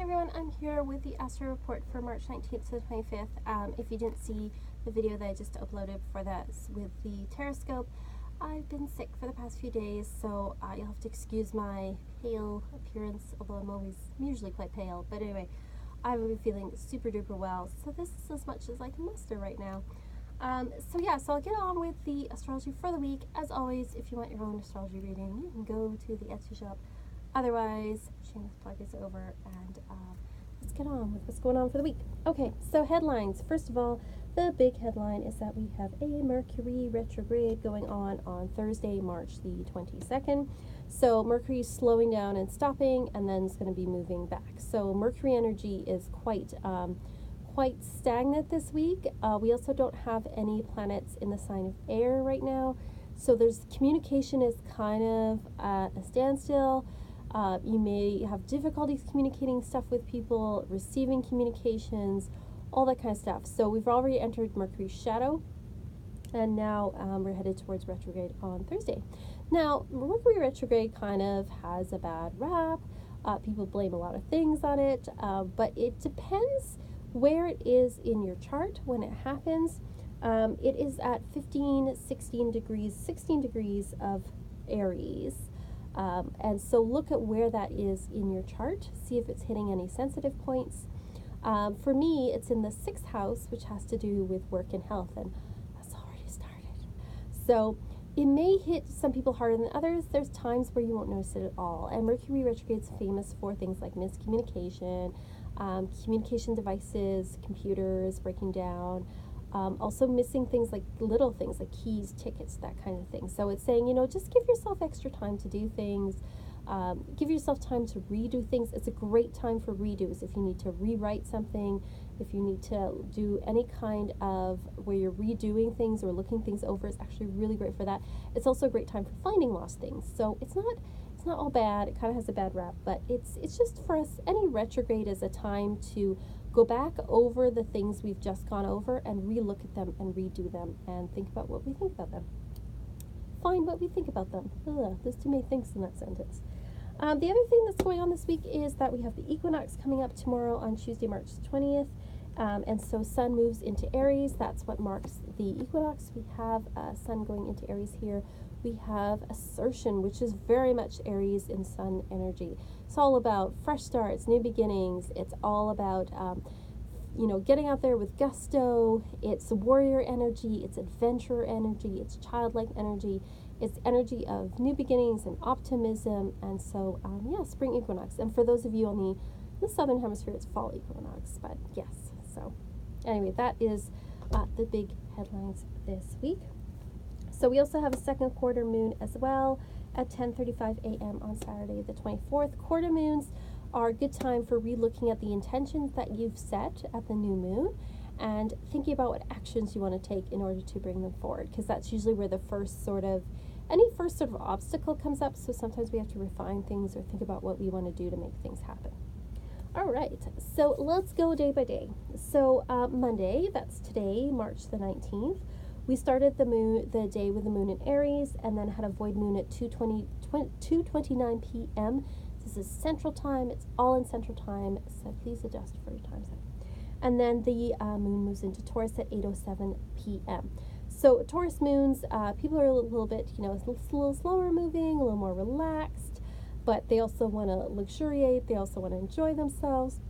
everyone, I'm here with the Astro report for March 19th to the 25th. If you didn't see the video that I just uploaded for that with the Terrascope, I've been sick for the past few days, so you'll have to excuse my pale appearance, although I'm usually quite pale. But anyway, I've been feeling super duper well, so this is as much as I can muster right now. So I'll get on with the astrology for the week. As always, if you want your own astrology reading, you can go to the Etsy shop. Otherwise, shameless plug is over, and let's get on with what's going on for the week. Okay, so headlines. First of all, the big headline is that we have a Mercury retrograde going on Thursday, March the 22nd. So Mercury's slowing down and stopping, and then it's going to be moving back. So Mercury energy is quite stagnant this week. We also don't have any planets in the sign of air right now, so there's communication is kind of at a standstill. You may have difficulties communicating stuff with people, receiving communications, all that kind of stuff. So we've already entered Mercury's shadow, and now we're headed towards retrograde on Thursday. Now, Mercury retrograde kind of has a bad rap. People blame a lot of things on it, but it depends where it is in your chart when it happens. It is at 16 degrees of Aries. And so look at where that is in your chart, see if it's hitting any sensitive points. For me, it's in the 6th house, which has to do with work and health, and that's already started. So it may hit some people harder than others. There's times where you won't notice it at all. And Mercury retrograde's famous for things like miscommunication, communication devices, computers breaking down, also missing things like little things like keys, tickets, that kind of thing. So it's saying, just give yourself extra time to do things. Give yourself time to redo things. It's a great time for redos. If you need to rewrite something, if you need to do any kind of where you're redoing things or looking things over, it's actually really great for that. It's also a great time for finding lost things. So it's not all bad. It kind of has a bad rap, but it's just for us, any retrograde is a time to go back over the things we've just gone over and relook at them and redo them and think about what we think about them. Find what we think about them. There's too many things in that sentence. The other thing that's going on this week is that we have the equinox coming up tomorrow on Tuesday, March 20th. And so Sun moves into Aries. That's what marks the equinox. We have Sun going into Aries here. We have assertion, which is very much Aries in Sun energy. It's all about fresh starts, new beginnings. It's all about, getting out there with gusto. It's warrior energy. It's adventurer energy. It's childlike energy. It's energy of new beginnings and optimism. And so, spring equinox. And for those of you on the southern hemisphere, it's fall equinox. But yes, so anyway, that is the big headlines this week. So we also have a second quarter moon as well at 10:35 a.m. on Saturday the 24th. Quarter moons are a good time for relooking at the intentions that you've set at the new moon and thinking about what actions you want to take in order to bring them forward, because that's usually where the first sort of obstacle comes up. So sometimes we have to refine things or think about what we want to do to make things happen. All right, so let's go day by day. So Monday, that's today, March the 19th. We started the day with the moon in Aries, and then had a void moon at 2:29 p.m. This is Central Time. It's all in Central Time, so please adjust for your time zone. And then the moon moves into Taurus at 8:07 p.m. So Taurus moons, people are a little bit, a little slower moving, a little more relaxed, but they also want to luxuriate. They also want to enjoy themselves.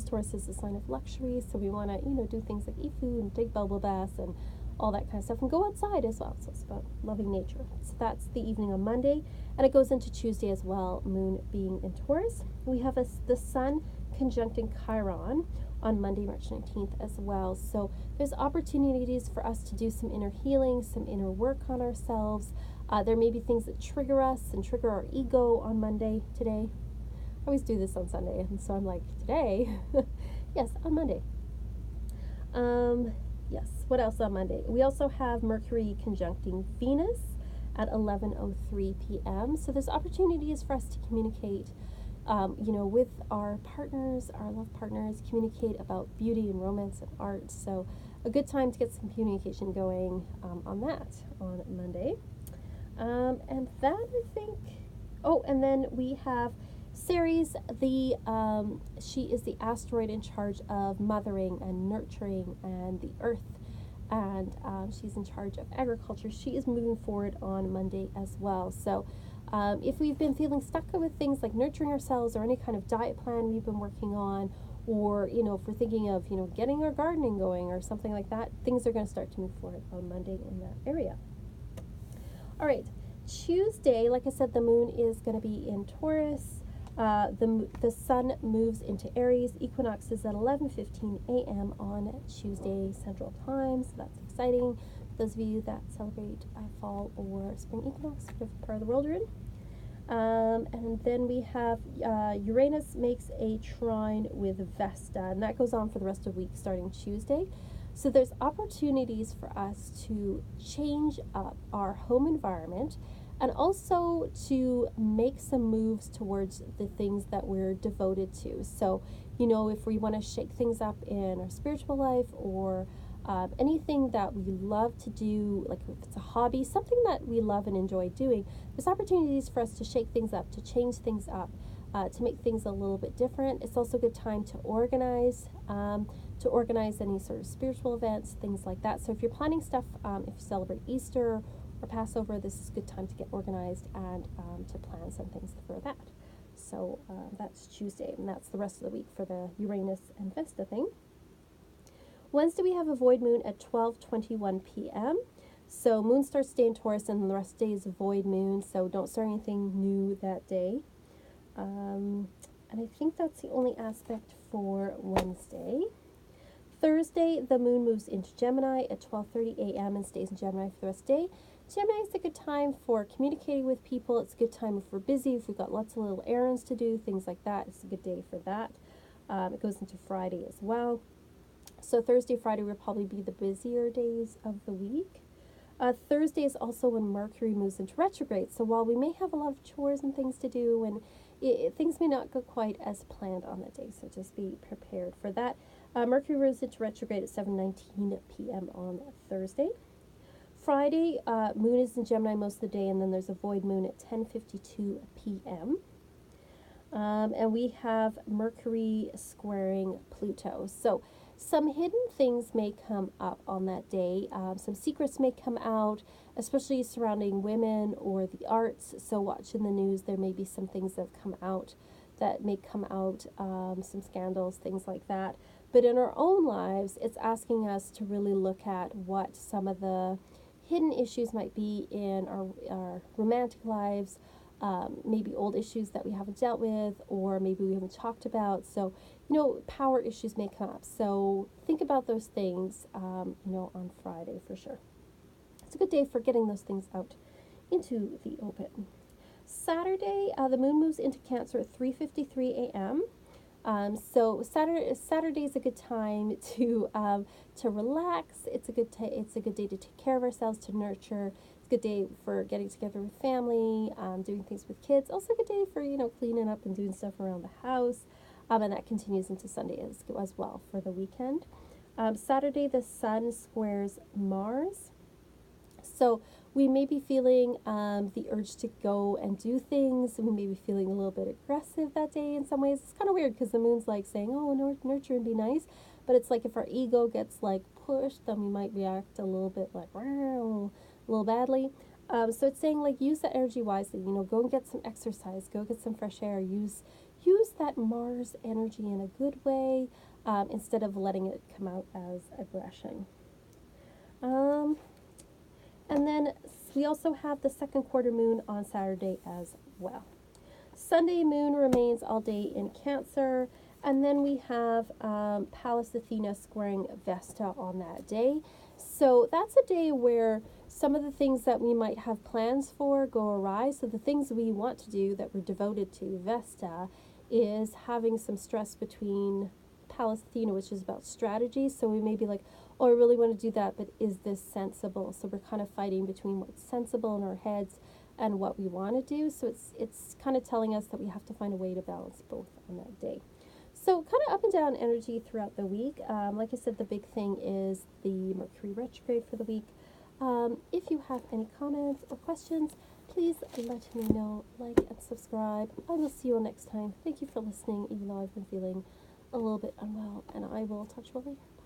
Taurus is a sign of luxury, so we want to, do things like eat food and take bubble baths and all that kind of stuff, and go outside as well. So it's about loving nature. So that's the evening on Monday, and it goes into Tuesday as well, moon being in Taurus. We have the sun conjuncting Chiron on Monday, March 19th as well. So there's opportunities for us to do some inner healing, some inner work on ourselves. There may be things that trigger us and trigger our ego on Monday today. I always do this on Sunday, and so I'm like, today? Yes, on Monday. Yes, what else on Monday? We also have Mercury conjuncting Venus at 11:03 p.m. So there's opportunities for us to communicate, with our partners, our love partners, communicate about beauty and romance and art. So a good time to get some communication going on that on Monday. And that, I think, and then we have Ceres, she is the asteroid in charge of mothering and nurturing and the earth, and she's in charge of agriculture. She is moving forward on Monday as well. So if we've been feeling stuck with things like nurturing ourselves or any kind of diet plan we've been working on, or if we're thinking of getting our gardening going or something like that, things are going to start to move forward on Monday in that area. All right, Tuesday, like I said, the moon is going to be in Taurus. The sun moves into Aries. Equinox is at 11:15 a.m. on Tuesday Central Time, so that's exciting. Those of you that celebrate fall or spring equinox, whatever part of the world you're in. And then we have Uranus makes a trine with Vesta, and that goes on for the rest of the week starting Tuesday. So there's opportunities for us to change up our home environment and also to make some moves towards the things that we're devoted to. So, if we want to shake things up in our spiritual life or anything that we love to do, like if it's a hobby, something that we love and enjoy doing, there's opportunities for us to shake things up, to change things up, to make things a little bit different. It's also a good time to organize any sort of spiritual events, things like that. So if you're planning stuff, if you celebrate Easter or Passover, this is a good time to get organized and to plan some things for that. So that's Tuesday, and that's the rest of the week for the Uranus and Vesta thing. Wednesday, we have a void moon at 12:21 p.m. So moon starts day in Taurus, and the rest of the day is a void moon, so don't start anything new that day. And I think that's the only aspect for Wednesday. Thursday, the moon moves into Gemini at 12:30 a.m. and stays in Gemini for the rest of the day. Gemini is a good time for communicating with people. It's a good time if we're busy, if we've got lots of little errands to do, things like that. It's a good day for that. It goes into Friday as well. So Thursday, Friday will probably be the busier days of the week. Thursday is also when Mercury moves into retrograde. So while we may have a lot of chores and things to do, and things may not go quite as planned on that day, so just be prepared for that. Mercury moves into retrograde at 7:19 p.m. on Thursday. Friday, moon is in Gemini most of the day, and then there's a void moon at 10:52 p.m. And we have Mercury squaring Pluto. So some hidden things may come up on that day. Some secrets may come out, especially surrounding women or the arts. So watch in the news. There may be some things that have come out that may come out, some scandals, things like that. But in our own lives, it's asking us to really look at what some of the hidden issues might be in our romantic lives, maybe old issues that we haven't dealt with, or maybe we haven't talked about. So, power issues may come up. So think about those things, on Friday for sure. It's a good day for getting those things out into the open. Saturday, the moon moves into Cancer at 3:53 a.m. So Saturday is a good time to relax. It's a good day to take care of ourselves, to nurture. It's a good day for getting together with family, doing things with kids. Also a good day for cleaning up and doing stuff around the house. And that continues into Sunday as well for the weekend. Saturday, the sun squares Mars. So we may be feeling the urge to go and do things. We may be feeling a little bit aggressive that day in some ways. It's kind of weird because the moon's like saying, oh, nurture and be nice. But it's like if our ego gets like pushed, then we might react a little bit like, a little badly. So it's saying like use that energy wisely. Go and get some exercise. Go get some fresh air. Use that Mars energy in a good way instead of letting it come out as aggression. And then we also have the second quarter moon on Saturday as well. Sunday, moon remains all day in Cancer. And then we have Pallas Athena squaring Vesta on that day. So that's a day where some of the things that we might have plans for go awry. So the things we want to do that we're devoted to, Vesta, is having some stress between Pallas Athena, which is about strategy. So we may be like, oh, I really want to do that, but is this sensible? So we're kind of fighting between what's sensible in our heads and what we want to do. So it's kind of telling us that we have to find a way to balance both on that day. So kind of up and down energy throughout the week. Like I said, the big thing is the Mercury retrograde for the week. If you have any comments or questions, please let me know, like and subscribe. I will see you all next time. Thank you for listening, even though I've been feeling a little bit unwell, and I will talk to you all later. Bye.